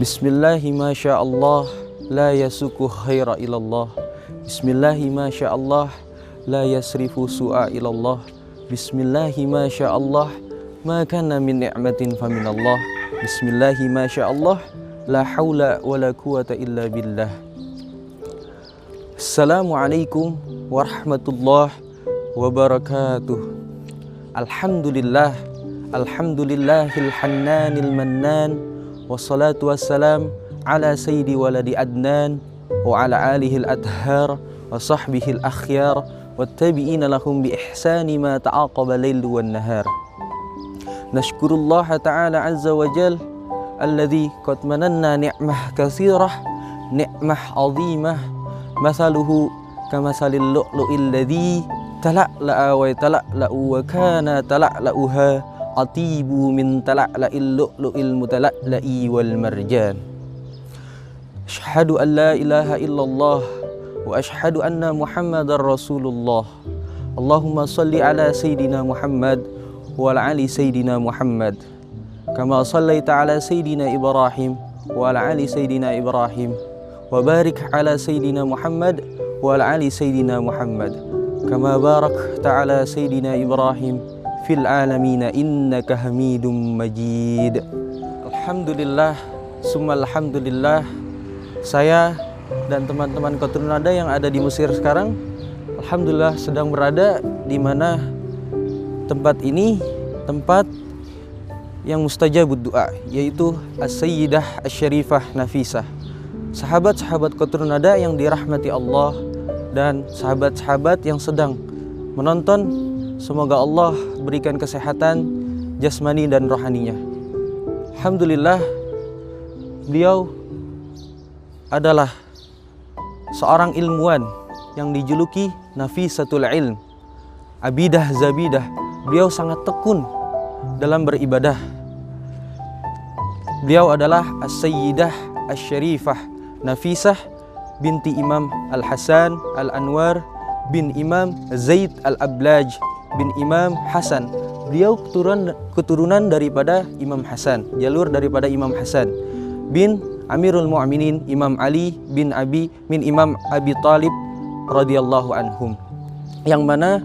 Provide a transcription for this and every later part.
Bismillahi ma sya'allah la yasuku khaira ilallah. Bismillahi ma sya'allah la yasrifu su'a ilallah. Bismillahi ma sya'allah ma kana min ni'matin faminallah. Bismillahi ma sya'allah la hawla wa la quwata illa billah. Assalamualaikum warahmatullahi wabarakatuh. Alhamdulillah, alhamdulillahil hannanil mannan, wassalatu wassalam ala sayyidi waladi adnan wa ala alihil adhar wa sahbihil akhyar wattabi'ina lahum bi ihsani ma ta'aqaba laylu wan nahar. Nashkurullaha ta'ala azza wa jal alladhi qad mananna ni'mah katsirah, ni'mah azimah, mathaluhu kamasalil lu'lu'il ladhi tala'la'a wa tala'la'u wa kana tala'la'uha atibu min tala'la'il lu'lu'il mutala'la'i wal marjan. Asyhadu an la ilaha illallah wa asyhadu anna muhammadar rasulullah. Allahumma salli ala sayyidina Muhammad wa ala ali sayyidina Muhammad kama sallaita ala sayyidina Ibrahim wa ala ali sayyidina Ibrahim wa barik ala sayyidina Muhammad wa ala ali sayyidina Muhammad kama barakta ala sayyidina Ibrahim fil alamina innaka hamidum majid. Alhamdulillah, summa alhamdulillah, saya dan teman-teman Qatrun Nada yang ada di Mesir sekarang alhamdulillah sedang berada di mana tempat ini tempat yang mustajabud doa, yaitu As-Sayyidah Asy-Syarifah Nafisah. Sahabat-sahabat Qatrun Nada yang dirahmati Allah dan sahabat-sahabat yang sedang menonton, semoga Allah berikan kesehatan jasmani dan rohaninya. Alhamdulillah, beliau adalah seorang ilmuwan yang dijuluki Nafisatul Ilm, abidah zabidah. Beliau sangat tekun dalam beribadah. Beliau adalah As-Sayyidah Asy-Syarifah Nafisah binti Imam Al-Hasan Al-Anwar bin Imam Zaid Al-Ablaj bin Imam Hasan. Beliau keturunan daripada Imam Hasan, jalur daripada Imam Hasan bin Amirul Mu'minin Imam Ali bin Imam Abi Talib radhiyallahu anhum, yang mana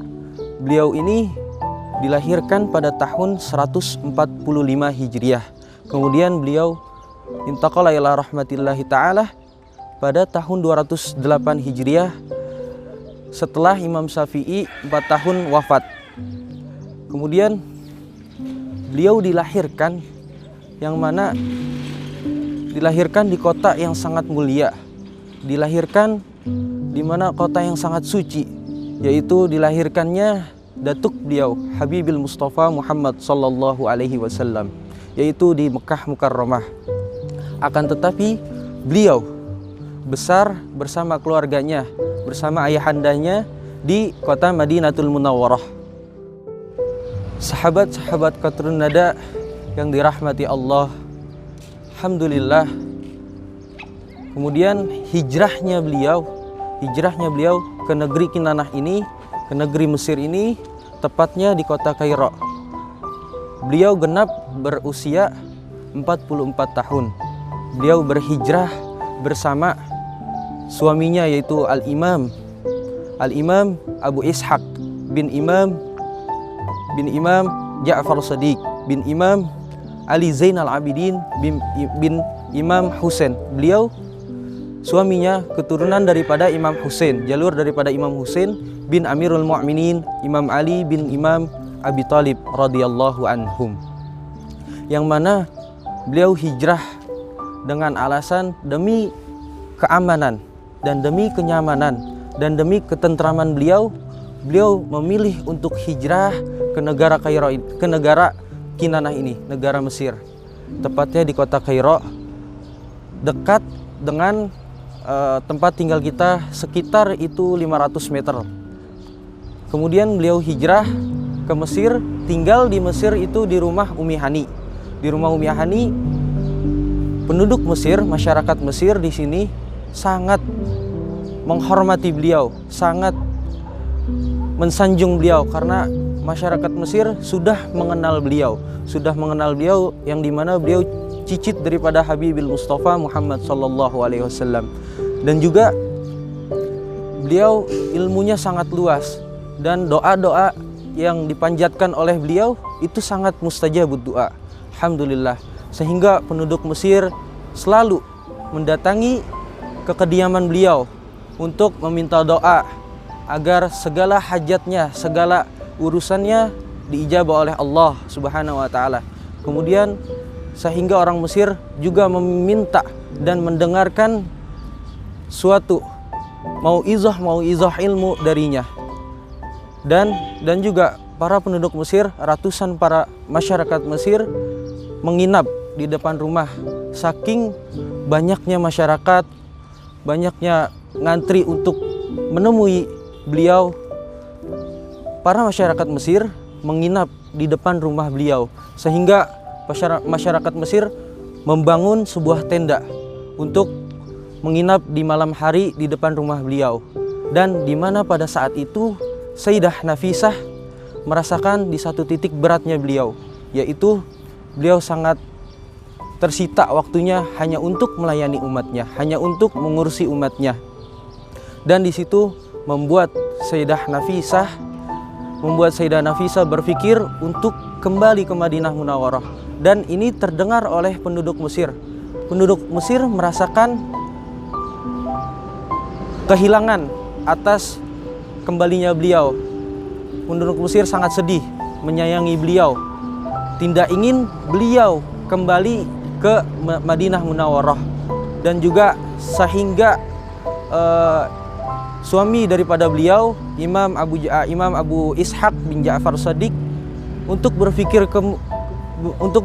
beliau ini dilahirkan pada tahun 145 Hijriah. Kemudian beliau intaqala ila rahmatillahi ta'ala pada tahun 208 Hijriah setelah Imam Syafi'i 4 tahun wafat. Kemudian beliau dilahirkan yang mana dilahirkan di kota yang sangat mulia, dilahirkan di mana kota yang sangat suci, yaitu dilahirkannya datuk beliau Habibil Mustafa Muhammad sallallahu alaihi wasallam, yaitu di Mekah Mukarramah. Akan tetapi beliau besar bersama keluarganya, bersama ayahandanya di kota Madinatul Munawwarah. Sahabat-sahabat Qatrun Nada yang dirahmati Allah, alhamdulillah, kemudian hijrahnya beliau ke negeri Kinanah ini, ke negeri Mesir ini, tepatnya di kota Kairo. Beliau genap berusia 44 tahun. Beliau berhijrah bersama suaminya, yaitu Al-Imam Abu Ishaq bin Imam Ja'far Shadiq bin Imam Ali Zainal Abidin bin Imam Husain. Beliau suaminya keturunan daripada Imam Husain, jalur daripada Imam Husain bin Amirul Mu'minin Imam Ali bin Imam Abi Talib radhiyallahu anhum, yang mana beliau hijrah dengan alasan demi keamanan dan demi kenyamanan dan demi ketentraman beliau memilih untuk hijrah ke negara Kairo, ke negara Kinanah ini, negara Mesir, tepatnya di kota Kairo, dekat dengan tempat tinggal kita, sekitar itu 500 meter. Kemudian beliau hijrah ke Mesir, tinggal di Mesir itu di rumah Umi Hani. Di rumah Umi Hani, penduduk Mesir, masyarakat Mesir di sini sangat menghormati beliau, sangat mensanjung beliau, karena masyarakat Mesir sudah mengenal beliau yang dimana beliau cicit daripada Habibil Mustafa Muhammad sallallahu alaihi wasallam. Dan juga beliau ilmunya sangat luas dan doa-doa yang dipanjatkan oleh beliau itu sangat mustajabud doa. Alhamdulillah. Sehingga penduduk Mesir selalu mendatangi ke kediaman beliau untuk meminta doa agar segala hajatnya, segala urusannya diijabah oleh Allah Subhanahu wa taala. Kemudian sehingga orang Mesir juga meminta dan mendengarkan suatu mauizah ilmu darinya. Dan juga para penduduk Mesir, ratusan para masyarakat Mesir menginap di depan rumah. Saking banyaknya masyarakat, banyaknya ngantri untuk menemui beliau, para masyarakat Mesir menginap di depan rumah beliau. Sehingga masyarakat Mesir membangun sebuah tenda untuk menginap di malam hari di depan rumah beliau. Dan di mana pada saat itu Sayyidah Nafisah merasakan di satu titik beratnya beliau, yaitu beliau sangat tersita waktunya hanya untuk melayani umatnya, hanya untuk mengurusi umatnya. Dan di situ membuat Sayyidah Nafisah berpikir untuk kembali ke Madinah Munawwarah. Dan ini terdengar oleh penduduk Mesir. Penduduk Mesir merasakan kehilangan atas kembalinya beliau. Penduduk Mesir sangat sedih, menyayangi beliau, tidak ingin beliau kembali ke Madinah Munawwarah. Dan juga sehingga suami daripada beliau, Imam Abu Ishaq bin Ja'far Shadiq, untuk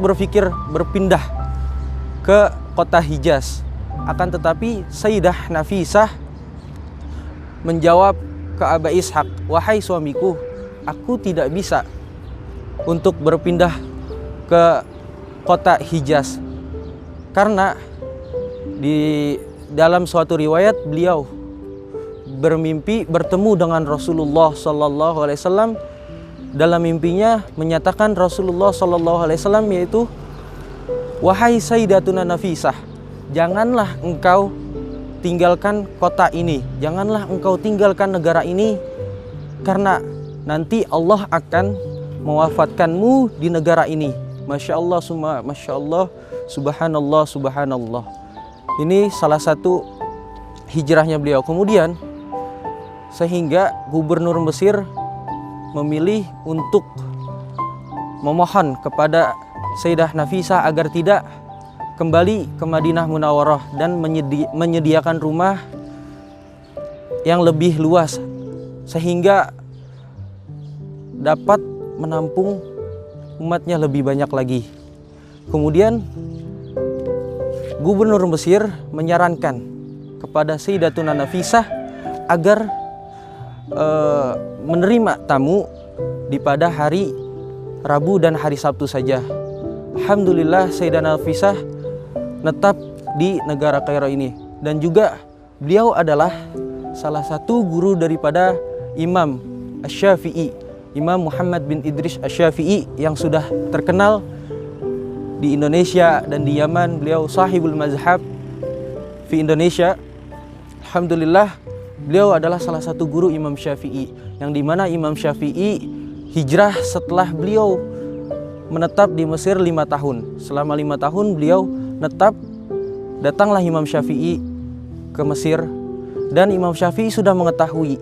berpikir berpindah ke kota Hijaz. Akan tetapi Sayyidah Nafisah menjawab ke Abu Ishaq, "Wahai suamiku, aku tidak bisa untuk berpindah ke kota Hijaz, karena di dalam suatu riwayat beliau bermimpi bertemu dengan Rasulullah sallallahu alaihi wasallam. Dalam mimpinya menyatakan Rasulullah sallallahu alaihi wasallam, yaitu, wahai Sayyidatuna Nafisah, janganlah engkau tinggalkan kota ini, janganlah engkau tinggalkan negara ini, karena nanti Allah akan mewafatkanmu di negara ini. Masya Allah, Masya Allah, Subhanallah, Subhanallah." Ini salah satu hijrahnya beliau. Kemudian sehingga gubernur Mesir memilih untuk memohon kepada Sayyidah Nafisah agar tidak kembali ke Madinah Munawwarah dan menyediakan rumah yang lebih luas sehingga dapat menampung umatnya lebih banyak lagi. Kemudian gubernur Mesir menyarankan kepada Sayyidatuna Nafisah agar menerima tamu di pada hari Rabu dan hari Sabtu saja. Alhamdulillah Sayyidah Nafisah netap di negara Kairo ini. Dan juga beliau adalah salah satu guru daripada Imam Asy-Syafi'i, Imam Muhammad bin Idris Asy-Syafi'i, yang sudah terkenal di Indonesia dan di Yaman. Beliau sahibul mazhab di Indonesia. Alhamdulillah beliau adalah salah satu guru Imam Syafi'i, yang dimana Imam Syafi'i hijrah setelah beliau menetap di Mesir 5 tahun. Selama 5 tahun beliau netap, datanglah Imam Syafi'i ke Mesir. Dan Imam Syafi'i sudah mengetahui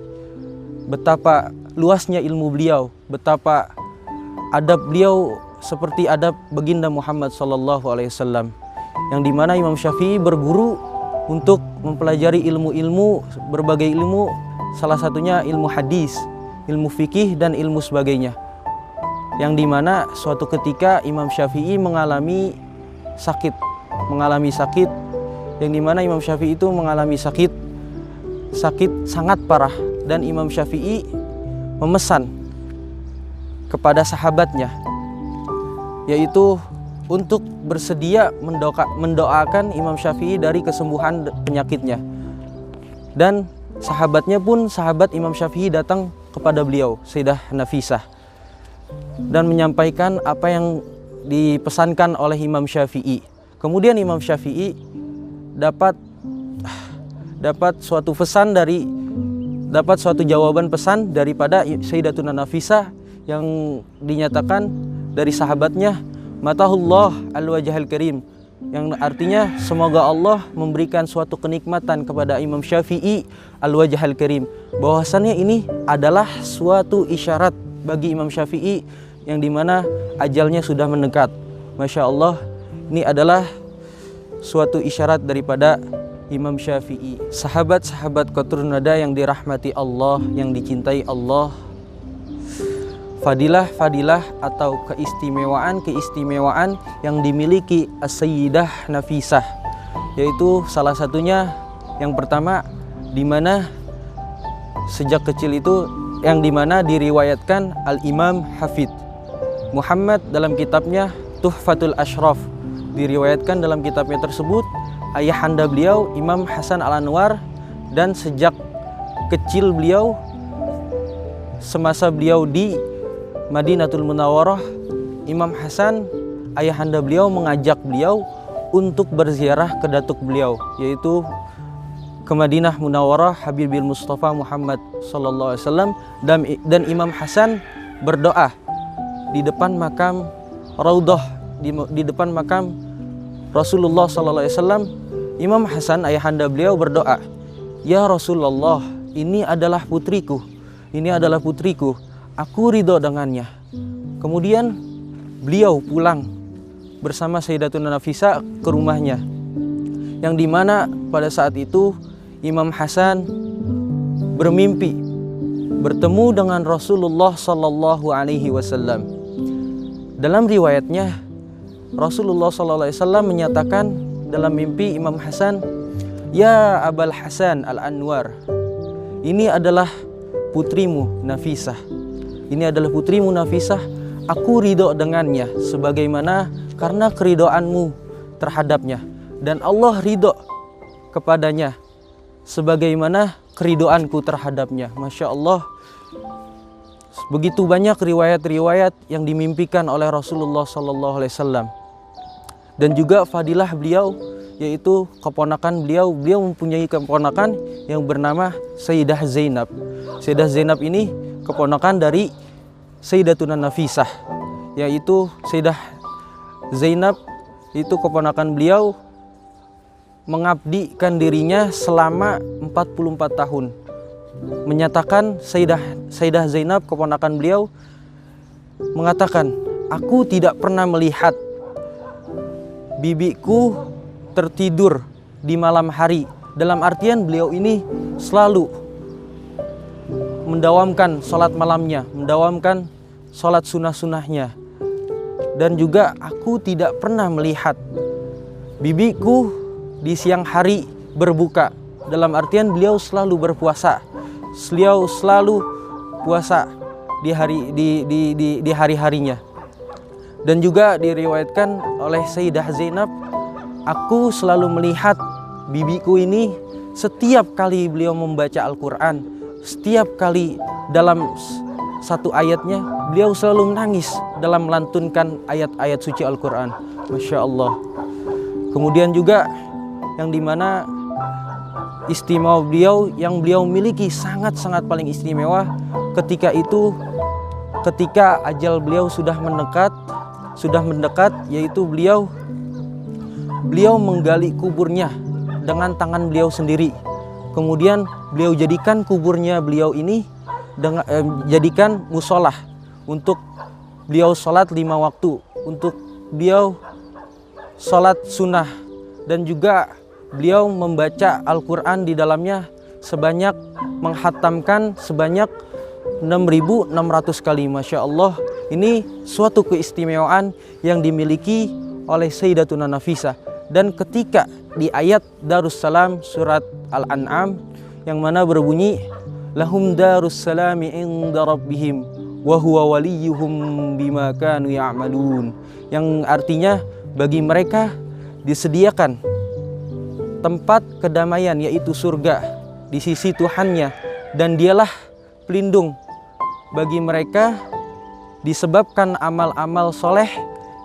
betapa luasnya ilmu beliau, betapa adab beliau seperti adab baginda Muhammad SAW, yang dimana Imam Syafi'i berguru untuk mempelajari ilmu-ilmu, berbagai ilmu, salah satunya ilmu hadis, ilmu fikih, dan ilmu sebagainya. Yang dimana suatu ketika Imam Syafi'i mengalami sakit, yang dimana Imam Syafi'i itu mengalami sakit sangat parah. Dan Imam Syafi'i memesan kepada sahabatnya, yaitu untuk bersedia mendoakan Imam Syafi'i dari kesembuhan penyakitnya. Dan sahabatnya pun, sahabat Imam Syafi'i, datang kepada beliau, Sayyidah Nafisah, dan menyampaikan apa yang dipesankan oleh Imam Syafi'i. Kemudian Imam Syafi'i dapat suatu jawaban pesan daripada Sayyidatuna Nafisah yang dinyatakan dari sahabatnya, matahullah al-wajhal karim, yang artinya semoga Allah memberikan suatu kenikmatan kepada Imam Syafi'i al-wajhal karim, bahwasannya ini adalah suatu isyarat bagi Imam Syafi'i yang dimana ajalnya sudah mendekat. Masya Allah, ini adalah suatu isyarat daripada Imam Syafi'i. Sahabat-sahabat Qatrun Nada yang dirahmati Allah, yang dicintai Allah, fadilah-fadilah atau keistimewaan yang dimiliki As-Sayyidah Nafisah, yaitu salah satunya yang pertama, di mana sejak kecil itu yang dimana diriwayatkan Al-Imam Hafidh Muhammad dalam kitabnya Tuhfatul Ashraf, diriwayatkan dalam kitabnya tersebut ayahanda beliau Imam Hasan Al-Anwar, dan sejak kecil beliau, semasa beliau di Madinatul Munawwarah, Imam Hasan ayahanda beliau mengajak beliau untuk berziarah ke datuk beliau, yaitu ke Madinah Munawwarah Habibil Mustafa Muhammad sallallahu alaihi wasallam, dan Imam Hasan berdoa di depan makam Raudhah, di depan makam Rasulullah sallallahu alaihi wasallam. Imam Hasan ayahanda beliau berdoa, "Ya Rasulullah, ini adalah putriku. Ini adalah putriku. Aku ridho dengannya." Kemudian beliau pulang bersama Sayyidatuna Nafisah ke rumahnya, yang dimana pada saat itu Imam Hasan bermimpi bertemu dengan Rasulullah sallallahu alaihi wasallam. Dalam riwayatnya, Rasulullah sallallahu alaihi wasallam menyatakan dalam mimpi Imam Hasan, "Ya Abul Hasan Al-Anwar, ini adalah putrimu Nafisah. Ini adalah putrimu Nafisah. Aku ridho dengannya sebagaimana karena keridoanmu terhadapnya, dan Allah ridho kepadanya sebagaimana keridoanku terhadapnya." Masya Allah, begitu banyak riwayat-riwayat yang dimimpikan oleh Rasulullah SAW. Dan juga fadilah beliau, yaitu keponakan beliau mempunyai keponakan yang bernama Sayyidah Zainab. Sayyidah Zainab ini keponakan dari Sayyidatuna Nafisah, yaitu Sayyidah Zainab itu keponakan beliau mengabdikan dirinya selama 44 tahun. Menyatakan Sayyidah Zainab keponakan beliau mengatakan, "Aku tidak pernah melihat bibiku tertidur di malam hari." Dalam artian beliau ini selalu mendawamkan sholat malamnya, mendawamkan sholat sunnah-sunnahnya. Dan juga aku tidak pernah melihat bibiku di siang hari berbuka. Dalam artian beliau selalu berpuasa. Beliau selalu puasa di hari-harinya. Dan juga diriwayatkan oleh Sayyidah Zainab, "Aku selalu melihat bibiku ini setiap kali beliau membaca Al-Quran, setiap kali dalam satu ayatnya beliau selalu menangis dalam melantunkan ayat-ayat suci Al-Quran." Masya Allah. Kemudian juga yang dimana istimewa beliau, yang beliau miliki sangat-sangat paling istimewa ketika ajal beliau sudah mendekat, yaitu beliau menggali kuburnya dengan tangan beliau sendiri. Kemudian beliau jadikan kuburnya beliau ini jadikan musolah untuk beliau sholat 5 waktu, untuk beliau sholat sunnah, dan juga beliau membaca Al-Quran di dalamnya menghatamkan sebanyak 6.600 kali. Masya Allah, ini suatu keistimewaan yang dimiliki oleh Sayyidatuna Nafisah. Dan ketika di ayat Darussalam surat Al-An'am yang mana berbunyi, "Lahum darussalami inda rabbihim wa huwa waliyuhum bima kanu ya'malun," yang artinya bagi mereka disediakan tempat kedamaian, yaitu surga di sisi Tuhannya, dan dialah pelindung bagi mereka disebabkan amal-amal soleh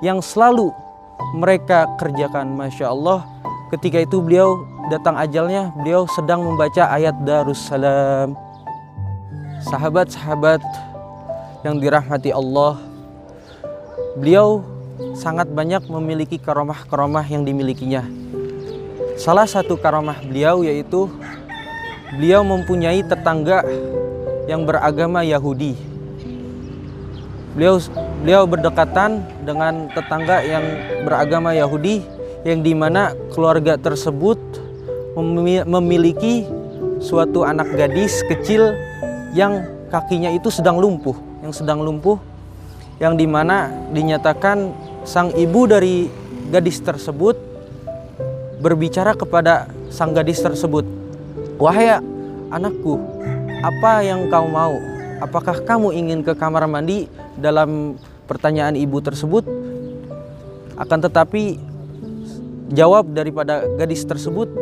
yang selalu mereka kerjakan. Masya Allah, ketika itu beliau datang ajalnya, beliau sedang membaca ayat Darussalam. Sahabat-sahabat yang dirahmati Allah, beliau sangat banyak memiliki karamah-karamah yang dimilikinya. Salah satu karamah beliau yaitu beliau mempunyai tetangga yang beragama Yahudi. Beliau berdekatan dengan tetangga yang beragama Yahudi, yang dimana keluarga tersebut memiliki suatu anak gadis kecil yang kakinya itu sedang lumpuh, yang dimana dinyatakan sang ibu dari gadis tersebut berbicara kepada sang gadis tersebut, "Wahai anakku, apa yang kau mau? Apakah kamu ingin ke kamar mandi?" Dalam pertanyaan ibu tersebut, akan tetapi jawab daripada gadis tersebut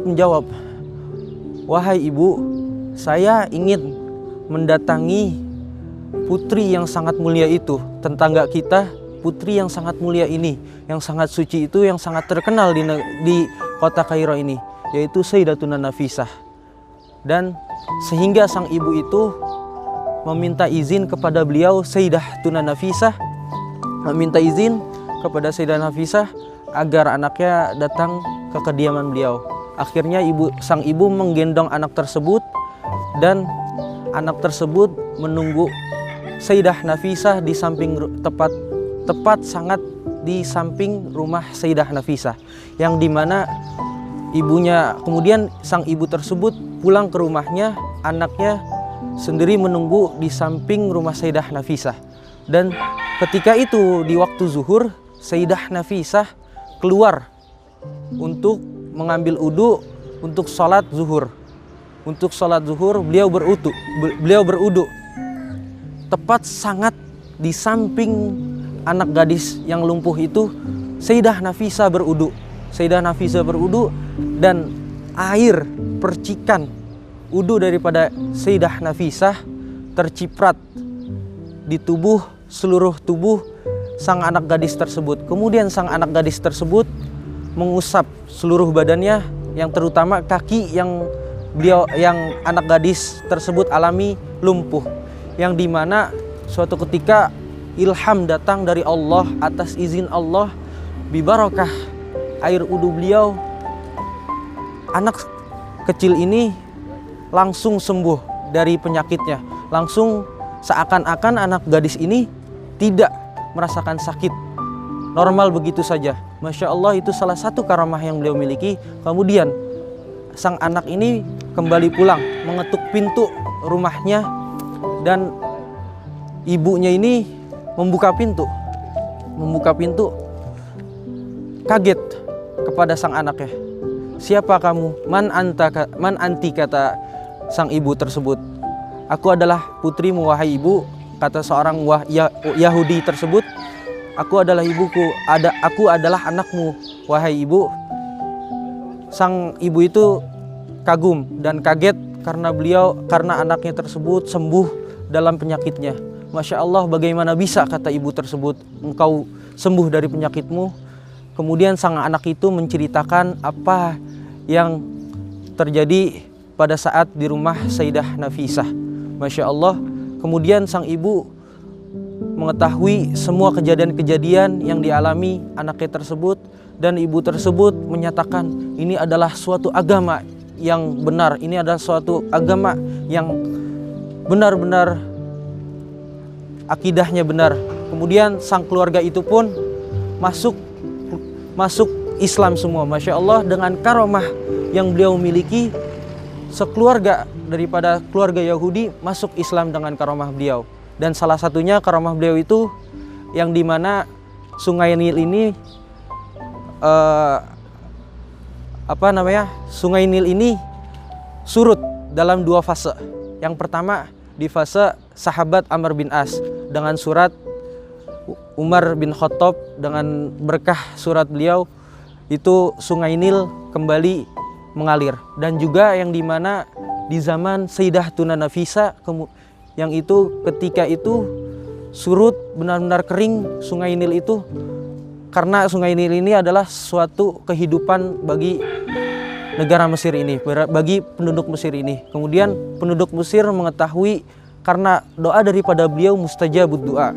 menjawab, "Wahai ibu, saya ingin mendatangi putri yang sangat mulia itu, tetangga kita, putri yang sangat mulia ini, yang sangat suci itu, yang sangat terkenal di kota Kairo ini, yaitu Sayyidatuna Nafisah." Dan sehingga sang ibu itu meminta izin kepada beliau, Sayyidatuna Nafisah, meminta izin kepada Sayyidatuna Nafisah agar anaknya datang ke kediaman beliau. Akhirnya sang ibu menggendong anak tersebut, dan anak tersebut menunggu Sayyidah Nafisah di samping tepat sangat di samping rumah Sayyidah Nafisah, yang dimana kemudian sang ibu tersebut pulang ke rumahnya, anaknya sendiri menunggu di samping rumah Sayyidah Nafisah. Dan ketika itu di waktu zuhur, Sayyidah Nafisah keluar untuk mengambil udhu untuk sholat zuhur. Beliau berudhu tepat sangat di samping anak gadis yang lumpuh itu. Sayyidah Nafisah berudhu, dan air percikan udhu daripada Sayyidah Nafisah terciprat di seluruh tubuh sang anak gadis tersebut. Kemudian sang anak gadis tersebut mengusap seluruh badannya, yang terutama kaki yang anak gadis tersebut alami lumpuh, yang dimana suatu ketika ilham datang dari Allah atas izin Allah, bibarakah air udhu beliau, anak kecil ini langsung sembuh dari penyakitnya. Langsung seakan-akan anak gadis ini tidak merasakan sakit, normal begitu saja. Masya Allah, itu salah satu karamah yang beliau miliki. Kemudian sang anak ini kembali pulang, mengetuk pintu rumahnya, dan ibunya ini membuka pintu, kaget kepada sang anaknya. "Siapa kamu? Man anti," kata sang ibu tersebut. "Aku adalah putrimu, wahai ibu," kata seorang Yahudi tersebut. "Aku adalah ibuku, aku adalah anakmu, wahai ibu." Sang ibu itu kagum dan kaget karena anaknya tersebut sembuh dalam penyakitnya. "Masya Allah, bagaimana bisa," kata ibu tersebut, "engkau sembuh dari penyakitmu?" Kemudian sang anak itu menceritakan apa yang terjadi pada saat di rumah Sayyidah Nafisah. Masya Allah. Kemudian sang ibu mengetahui semua kejadian-kejadian yang dialami anaknya tersebut, dan ibu tersebut menyatakan ini adalah suatu agama yang benar, ini adalah suatu agama yang benar-benar akidahnya benar. Kemudian sang keluarga itu pun masuk Islam semua. Masya Allah, dengan karamah yang beliau miliki, sekeluarga daripada keluarga Yahudi masuk Islam dengan karamah beliau. Dan salah satunya karamah beliau itu yang dimana Sungai Nil ini Sungai Nil ini surut dalam 2 fase. Yang pertama di fase sahabat Amr bin As dengan surat Umar bin Khattab, dengan berkah surat beliau itu Sungai Nil kembali mengalir. Dan juga yang dimana di zaman Sayyidatuna Nafisah, yang itu ketika itu surut, benar-benar kering Sungai Nil itu, karena Sungai Nil ini adalah suatu kehidupan bagi negara Mesir ini, bagi penduduk Mesir ini. Kemudian penduduk Mesir mengetahui karena doa daripada beliau mustajabud doa.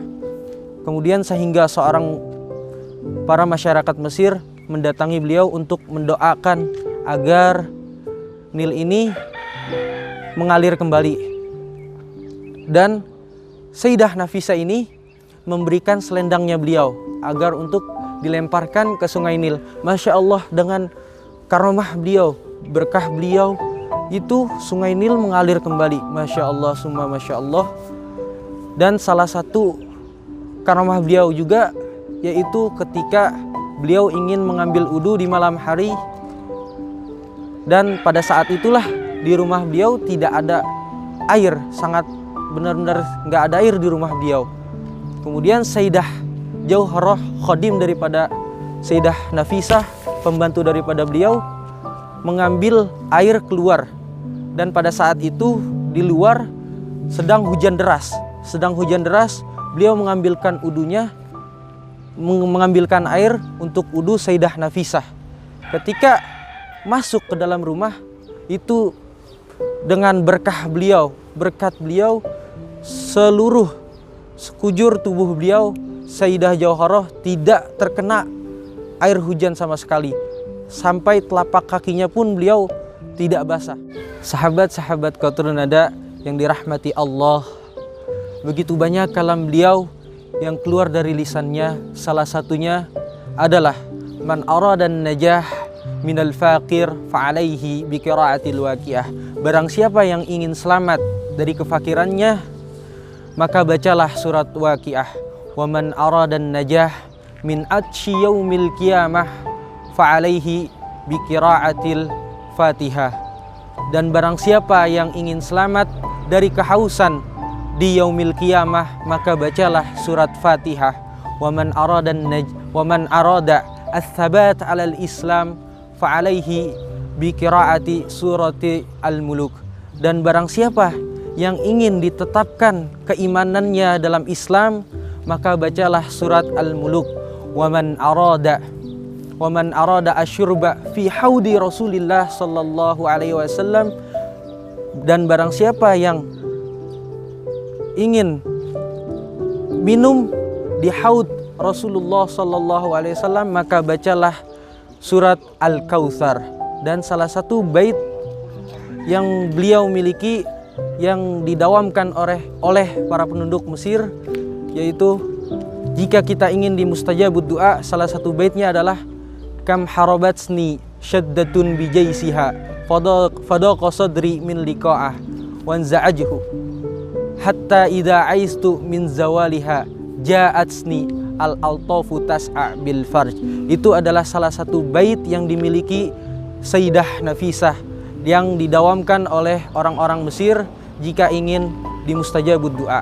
Kemudian sehingga para masyarakat Mesir mendatangi beliau untuk mendoakan agar Nil ini mengalir kembali. Dan Sayyidah Nafisah ini memberikan selendangnya beliau agar untuk dilemparkan ke Sungai Nil. Masya Allah, dengan karomah beliau, berkah beliau, itu Sungai Nil mengalir kembali. Masya Allah, summa Masya Allah. Dan salah satu karomah beliau juga yaitu ketika beliau ingin mengambil wudu di malam hari, dan pada saat itulah di rumah beliau tidak ada air, sangat benar-benar nggak ada air di rumah beliau. Kemudian Sayyidah Jauharah, khadim daripada Sayyidah Nafisah, pembantu daripada beliau, mengambil air keluar. Dan pada saat itu di luar sedang hujan deras. Beliau mengambilkan wudunya, mengambilkan air untuk wudu Sayyidah Nafisah. Ketika masuk ke dalam rumah itu, dengan berkat beliau, seluruh sekujur tubuh beliau, Sayyidah Jauharah, tidak terkena air hujan sama sekali. Sampai telapak kakinya pun beliau tidak basah. Sahabat-sahabat Qatrun Nada yang dirahmati Allah, begitu banyak kalam beliau yang keluar dari lisannya. Salah satunya adalah man aradan najah minal faqir fa'alaihi biqiraatil waqiah. Barang siapa yang ingin selamat dari kefakirannya, maka bacalah surat Waqiah. Wa man aradan najah min atshi yaumil qiyamah fa'alaihi biqiraatil Fatihah. Dan barang siapa yang ingin selamat dari kehausan di yaumil qiyamah, maka bacalah surat Fatihah. Wa man arada ats-tsabat 'alal Islam fa'alaihi biqiraati surati Al-Muluk. Dan barang siapa yang ingin ditetapkan keimanannya dalam Islam, maka bacalah surat Al-Muluk. Wa man arada asyurba fi haudi Rasulillah sallallahu alaihi wasallam. Dan barang siapa yang ingin minum di haud Rasulullah sallallahu alaihi wasallam, maka bacalah surat Al-Kautsar. Dan salah satu bait yang beliau miliki yang didawamkan oleh para penduduk Mesir, yaitu jika kita ingin dimustajabud doa, salah satu baitnya adalah kam harabatsni syaddatun bijaisiha fadaqa sadri min liqa'ah wanza'ajhu hatta idza aistu min zawaliha ja'atsni al-altafu tas'a bil farj. Itu adalah salah satu bait yang dimiliki Sayyidah Nafisah yang didawamkan oleh orang-orang Mesir jika ingin dimustajabud doa.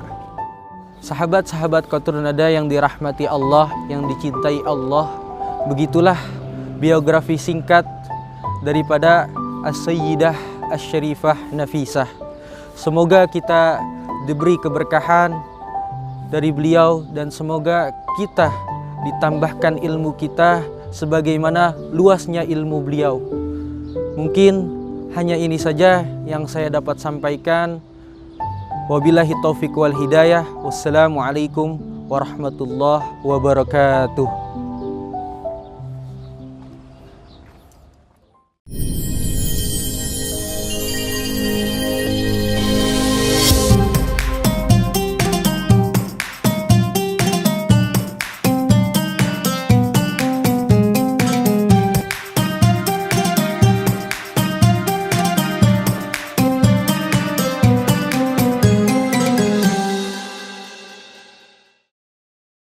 Sahabat-sahabat Qatrun Nada yang dirahmati Allah, yang dicintai Allah, begitulah biografi singkat daripada As-Sayyidah Asy-Syarifah Nafisah. Semoga kita diberi keberkahan dari beliau, dan semoga kita ditambahkan ilmu kita sebagaimana luasnya ilmu beliau. Mungkin hanya ini saja yang saya dapat sampaikan. Wabillahi taufiq wal hidayah. Wassalamualaikum warahmatullahi wabarakatuh.